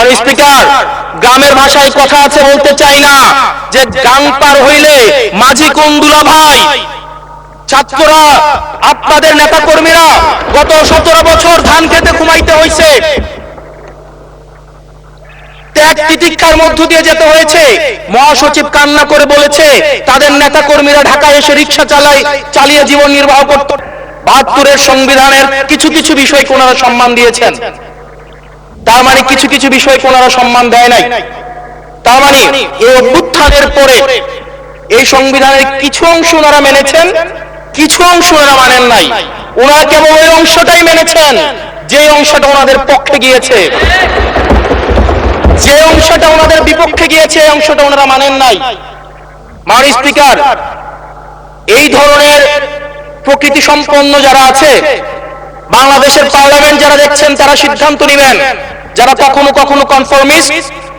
মাননীয় স্পিকার, গ্রামের ভাষায় কথা আছে বলতে চাই না যে গাং পার হইলে মাঝি কোন দুলা ভাই। ছাত্ররা, আপনাদের নেতা কর্মীরা গত 17 বছর ধান খেতে ঘুমাইতে হয়েছে, ত্যাগ তিতিক্ষার মধ্য দিয়ে যেতে হয়েছে। মহাসচিব কান্না করে বলেছে তাদের নেতা কর্মীরা ঢাকায় এসে রিক্সা চালিয়ে জীবন নির্বাহ করত। ৭২-এর সংবিধানের কিছু কিছু বিষয়কে ওনারা সম্মান দিয়েছেন, তার মানে কিছু কিছু বিষয়কে ওনারা সম্মান দেয় নাই। তার মানে এই অভ্যুত্থানের পরে এই সংবিধানের কিছু অংশ ওনারা মেনেছেন, কিছু অংশ ওনারা মানেন নাই। ওনারা কেবল ওই অংশটাই মেনেছেন যে অংশটা ওনাদের পক্ষে গিয়েছে, যে অংশটা ওনাদের বিপক্ষে গিয়েছে এই অংশটা ওনারা মানেন নাই। মাননীয় স্পিকার, এই ধরনের প্রকৃতি সম্পন্ন যারা আছে বাংলাদেশের পার্লামেন্ট যারা দেখছেন তারা সিদ্ধান্ত নেবেন, যারা কখনো কখনো কনফর্মিস্ট,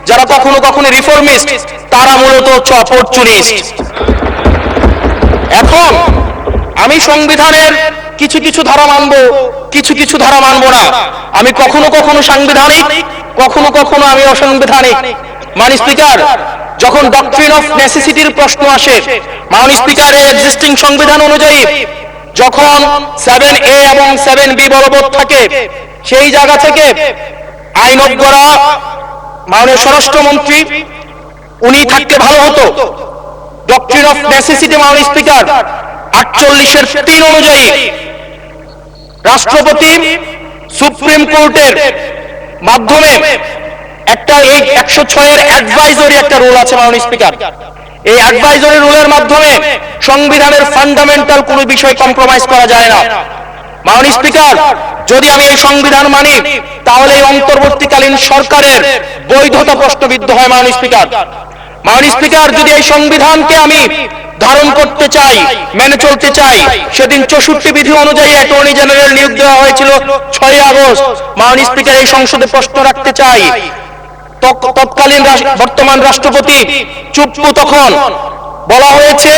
যারা কখনো কখনো রিফর্মিস্ট, তারা মূলত অপরচুনিস্ট। এখন আমি সংবিধানের কিছু কিছু ধারা মানব, কিছু কিছু ধারা মানব না। আমি কখনো কখনো সাংবিধানিক, কখনো কখনো আমি অসাংবিধানিক। মাননীয় স্পিকার, যখন ডক্ট্রিন অফ নেসেসিটির প্রশ্ন আসে, মাননীয় স্পিকার, এই এক্সিস্টিং সংবিধান অনুযায়ী যখন 7A এবং 7B বলবৎ থাকে, সেই জায়গা থেকে আইনজ্ঞরা, মাননীয় স্বরাষ্ট্রমন্ত্রী উনি থাকতে ভালো হতো। ডক্ট্রিন অফ নেসেসিটি, মাননীয় স্পিকার, 48-এর 3 অনুযায়ী রাষ্ট্রপতি সুপ্রিম কোর্টের মাধ্যমে একটা এই 106-এর অ্যাডভাইজরি একটা রুল আছে মাননীয় স্পিকার। এই অ্যাডভাইজরি রুলের মাধ্যমে সংবিধানের ফান্ডামেন্টাল কোনো বিষয় কম্প্রোমাইজ করা যায় না। মাননীয় স্পিকার, যদি আমি এই সংবিধান মানি তাহলে এই অন্তর্বর্তীকালীন সরকারের বৈধতা প্রশ্নবিদ্ধ হয়। মাননীয় স্পিকার, মাননীয় স্পিকার, যদি এই সংবিধানকে আমি ধারণ করতে চাই, মেনে চলতে চাই, সেদিন 64 বিধি অনুযায়ী অ্যাটর্নি জেনারেল নিয়োগ দেওয়া হয়েছিল 6 আগস্ট। মাননীয় স্পিকার, এই সংসদে প্রশ্ন রাখতে চাই, তৎকালীন বর্তমান রাষ্ট্রপতি চুপ্পু, তখন বলা হয়েছে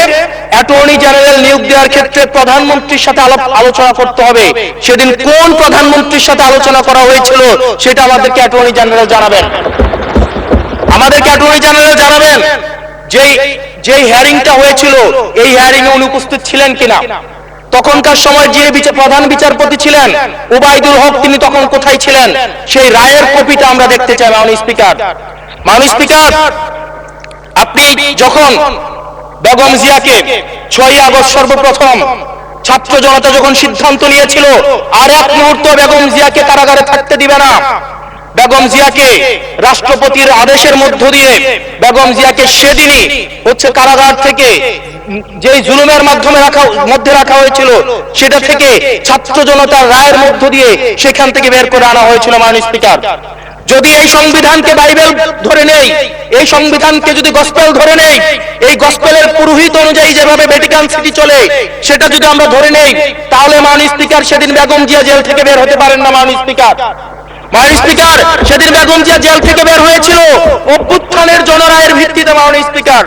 অ্যাটর্নি জেনারেল নিয়োগ দেওয়ার ক্ষেত্রে প্রধানমন্ত্রীর সাথে আলোচনা করতে হবে। সেদিন কোন প্রধানমন্ত্রীর সাথে আলোচনা করা হয়েছিল সেটা আমাদেরকে অ্যাটর্নি জেনারেল জানাবেন। আমাদেরকে অ্যাটর্নি জেনারেল জানাবেন যে হিয়ারিংটা হয়েছিল এই হিয়ারিং এ উনি উপস্থিত ছিলেন কিনা, তখনকার সময় যে প্রধান বিচারপতি ছিলেন ওবায়দুল হক, তিনি তখন কোথায় ছিলেন, সেই রায়ের কপিটা আমরা দেখতে চাই। মাননীয় স্পিকার, মাননীয় স্পিকার, আপনি যখন বেগম জিয়াকে 6 আগস্ট সর্বপ্রথম ছাত্র জনতা যখন সিদ্ধান্ত নিয়েছিল আর এক মুহূর্ত বেগম জিয়াকে কারাগারে থাকতে দিবে না, বেগম জিয়াকে রাষ্ট্রপতির আদেশের মধ্য দিয়ে বেগম জিয়াকে সেদিনই কারাগার থেকে যে জুলুমের মধ্যে রাখা হয়েছিল সেটা থেকে ছাত্র জনতার রায়ের মধ্য দিয়ে সেখান থেকে বের করে আনা হয়েছিল। মাননীয় স্পিকার, যদি এই সংবিধানকে বাইবেল ধরে নেই, এই সংবিধানকে যদি গসপেল ধরে নেই, এই গসপেলের পুরোহিত অনুযায়ী যেভাবে ভ্যাটিকান সিটি চলে সেটা যদি আমরা ধরে নেই, তাহলে মাননীয় স্পিকার, সেদিন বেগম জিয়া জেল থেকে বের হতে পারেন না। মাননীয় স্পিকার, মাননীয় স্পিকার, সেদিন বেগম জিয়া জেল থেকে বের হয়েছিল অভ্যুত্থানের জনরায়ের ভিত্তিতে। মাননীয় স্পিকার,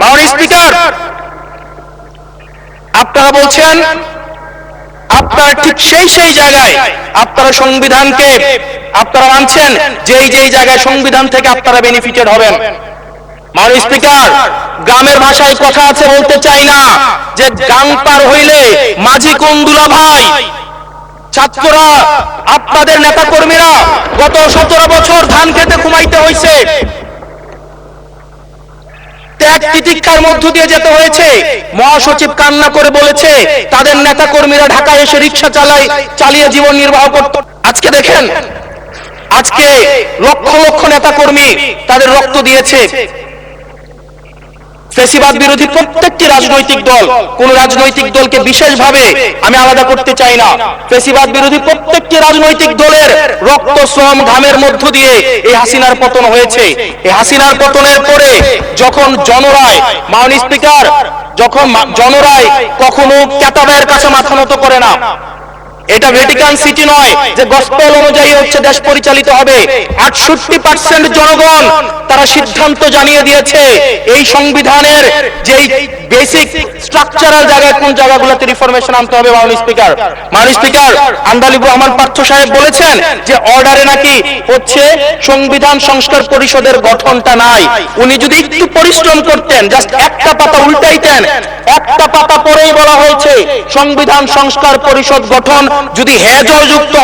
মাননীয় স্পিকার, আপনারা বলছেন আপনারা ঠিক সেই জায়গায় আপনারা সংবিধানকে আপনারা মানছেন যেই জায়গায় সংবিধান থেকে আপনারা বেনিফিটেড হবেন। মাননীয় স্পিকার, গ্রামের ভাষায় কথা আছে বলতে চাই না যে গাং পার হইলে মাঝি কোন দুলা ভাই। ছাত্ররা, আপনাদের নেতা কর্মীরা গত 17 বছর ধান খেতে ঘুমাইতে হয়েছে, ত্যাগ তিতিক্ষার মধ্য দিয়ে যেতে হয়েছে। মহাসচিব কান্না করে বলেছে তাদের নেতা কর্মীরা ঢাকায় এসে রিক্সা চালিয়ে জীবন নির্বাহ করত। আজকে দেখেন, আজকে লক্ষ লক্ষ নেতা কর্মী তাদের রক্ত দিয়েছে। ফ্যাসিবাদ বিরোধী প্রত্যেকটি রাজনৈতিক দল, কোন রাজনৈতিক দলকে বিশেষভাবে আমি আলাদা করতে চাই না, ফ্যাসিবাদ বিরোধী প্রত্যেকটি রাজনৈতিক দলের রক্ত, শ্রম, ঘামের মধ্য দিয়ে এই হাসিনার পতন হয়েছে। এই হাসিনার পতনের পরে যখন জনরায়, মাননীয় স্পিকার, যখন জনরায় কখনো কেতাবের কাছে মাথা নত করে না, এটা ভ্যাটিকান সিটি নয় যে গসপেল অনুযায়ী হচ্ছে দেশ পরিচালিত হবে। 68% জনগণ তারা সিদ্ধান্ত জানিয়ে দিয়েছে এই সংবিধানের যে বেসিক স্ট্রাকচারাল জায়গায় কোন জায়গাগুলোতে রিফরমেশন আনতে হবে। মাননীয় স্পিকার আন্দালিব রহমান পার্থ সাহেব বলেছেন যে অর্ডারে নাকি হচ্ছে সংবিধান সংস্কার পরিষদের গঠনটা নাই। উনি যদি একটু পরিশ্রম করতেন, জাস্ট একটা পাতা উল্টাইতেন, একটা পাতা পরেই বলা হয়েছে সংবিধান সংস্কার পরিষদ গঠন যদি হ্যাঁ জয়যুক্ত